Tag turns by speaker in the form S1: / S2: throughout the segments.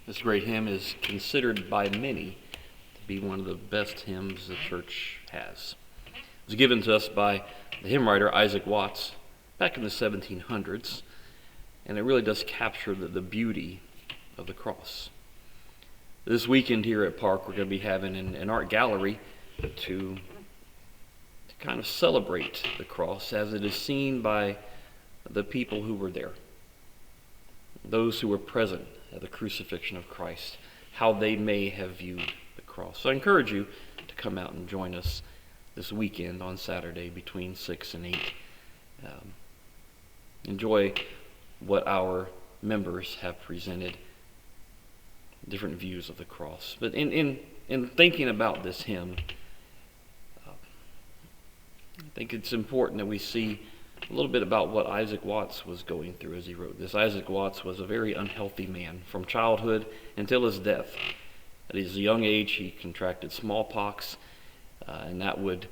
S1: This great hymn is considered by many to be one of the best hymns the church has. It was given to us by the hymn writer Isaac Watts back in the 1700s, and it really does capture the beauty of the cross. This weekend here at Park, we're going to be having an art gallery to kind of celebrate the cross as it is seen by the people who were there, those who were present at the crucifixion of Christ, how they may have viewed the cross. So I encourage you to come out and join us this weekend on Saturday between 6 and 8. Enjoy what our members have presented, different views of the cross. But in thinking about this hymn, I think it's important that we see a little bit about what Isaac Watts was going through as he wrote this. Isaac Watts was a very unhealthy man from childhood until his death. At his young age, he contracted smallpox, and that would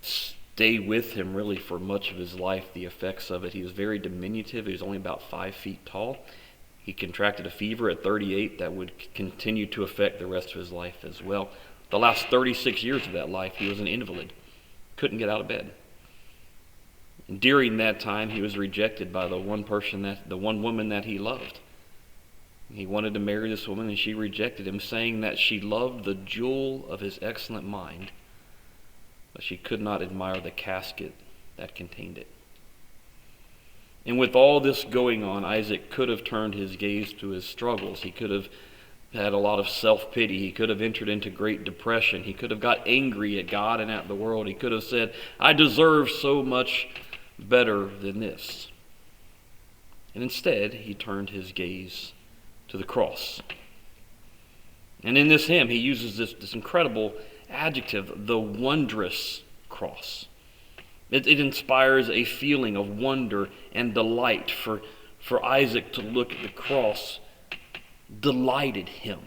S1: stay with him really for much of his life, the effects of it. He was very diminutive. He was only about 5 feet tall. He contracted a fever at 38 that would continue to affect the rest of his life as well. The last 36 years of that life, he was an invalid. Couldn't get out of bed. And during that time, he was rejected by the one woman that he loved. He wanted to marry this woman, and she rejected him, saying that she loved the jewel of his excellent mind, but she could not admire the casket that contained it. And with all this going on, Isaac could have turned his gaze to his struggles. He could have had a lot of self-pity. He could have entered into great depression. He could have got angry at God and at the world. He could have said, I deserve so much better than this. And instead, he turned his gaze to the cross. And in this hymn, he uses this incredible adjective, the wondrous cross. It inspires a feeling of wonder and delight. For Isaac to look at the cross delighted him,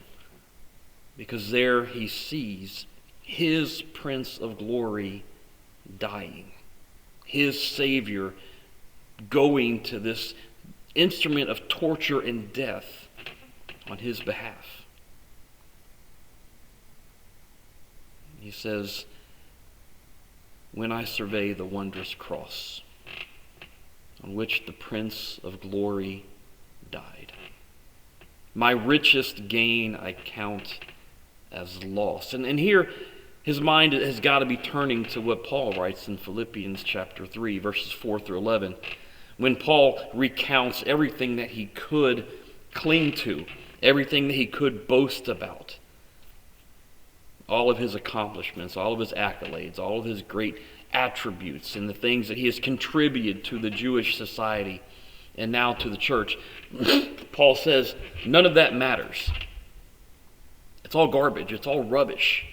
S1: because there he sees his Prince of Glory dying, his Savior going to this instrument of torture and death on his behalf. He says, when I survey the wondrous cross on which the Prince of Glory died, my richest gain I count as loss. And here his mind has got to be turning to what Paul writes in Philippians chapter 3, verses 4 through 11, when Paul recounts everything that he could cling to, everything that he could boast about, all of his accomplishments, all of his accolades, all of his great attributes, and the things that he has contributed to the Jewish society and now to the church. Paul says, none of that matters. It's all garbage. It's all rubbish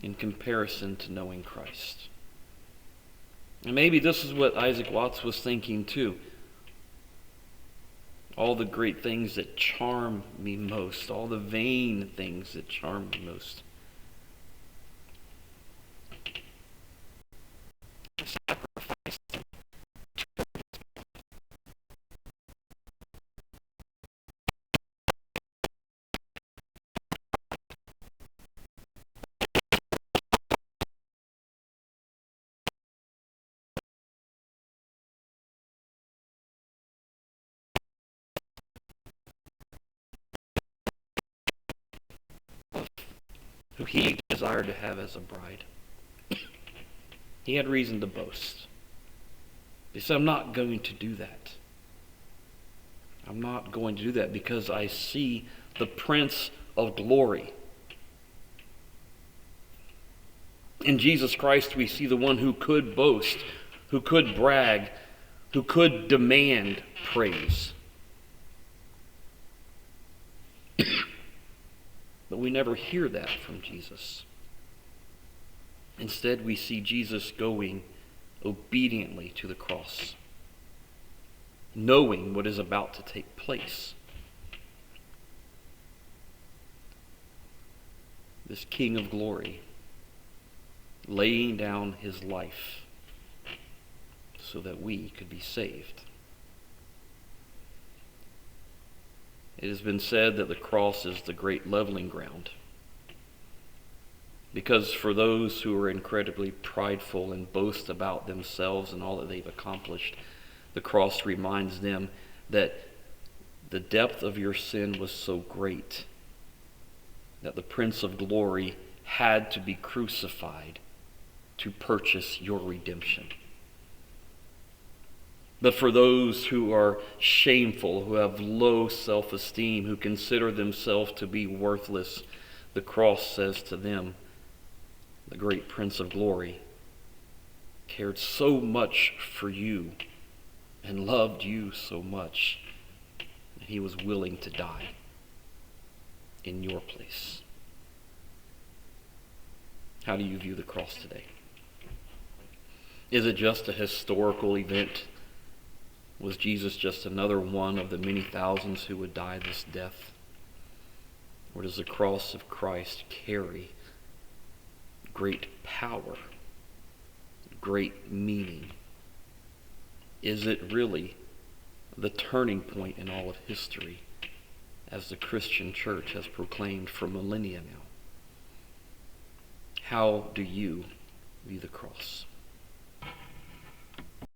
S1: in comparison to knowing Christ. And maybe this is what Isaac Watts was thinking too. All the great things that charm me most, all the vain things that charm me most, who he desired to have as a bride. He had reason to boast. He said, I'm not going to do that. I'm not going to do that because I see the Prince of Glory. In Jesus Christ, we see the one who could boast, who could brag, who could demand praise. But we never hear that from Jesus. Instead, we see Jesus going obediently to the cross, knowing what is about to take place. This King of Glory laying down his life so that we could be saved. It has been said that the cross is the great leveling ground, because for those who are incredibly prideful and boast about themselves and all that they've accomplished, the cross reminds them that the depth of your sin was so great that the Prince of Glory had to be crucified to purchase your redemption. But for those who are shameful, who have low self-esteem, who consider themselves to be worthless, the cross says to them, the great Prince of Glory cared so much for you and loved you so much that he was willing to die in your place. How do you view the cross today? Is it just a historical event? Was Jesus just another one of the many thousands who would die this death? Or does the cross of Christ carry great power, great meaning? Is it really the turning point in all of history, as the Christian church has proclaimed for millennia now? How do you view the cross?